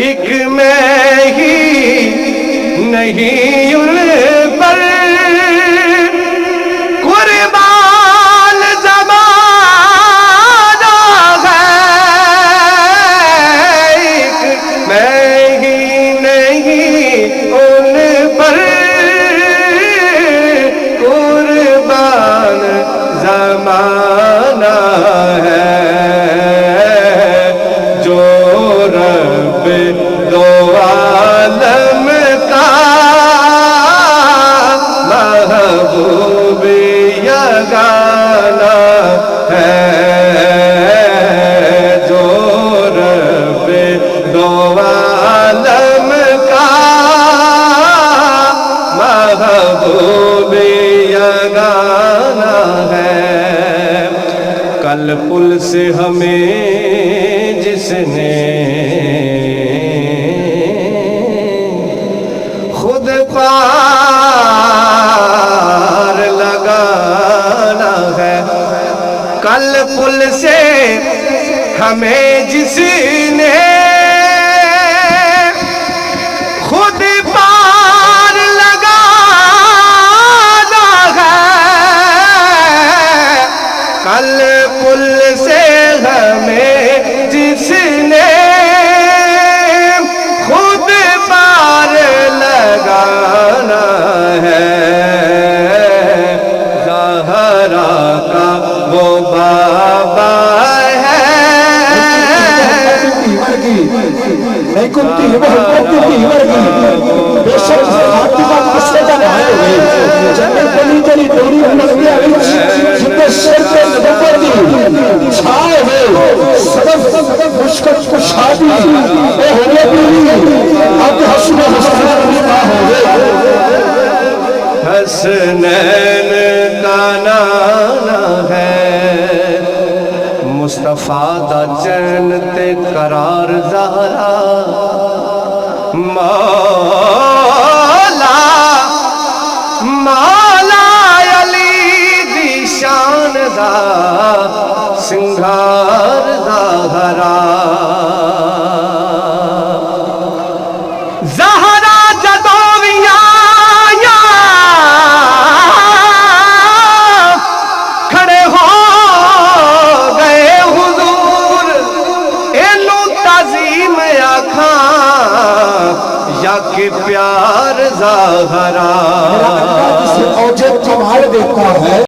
ایک میں ہی نہیں ان پر قربان زمانہ ہے، ایک میں ہی نہیں ان پر قربان زمانہ ہے، جو رب دو عالم کا محبوب یگانہ ہے، جو رب دو عالم کا محبوب یگانہ ہے۔ کل پل سے ہمیں جس نے خود پار لگانا ہے، کل پل سے ہمیں جس نے خود پار لگانا ہے، کل پل سے ہمیں جس نے خود پار لگانا ہے، زہرا کا وہ بابا ہے، نہیں کنتی بے شک فاطمہ مسجدہ آئے ہوئے جنت بلی تری دوری نبیہ وچ جتے شرک نبوت دی چھائے ہوئے صدف مشکل کو شادی اے ہوئے پیری اب حسن حسن نکاح ہوئے حسنین کا نانا ہے، مصطفیٰ دا جنت قرار زہرا، مولا علی دی شان دا سنگھار زہرا، زہرا جدوں وی آیا کھڑے ہو گئے حضور، اینوں تعظیم آکھاں یا کہ پیار زہرا، اوجت کمال دیتا ہے۔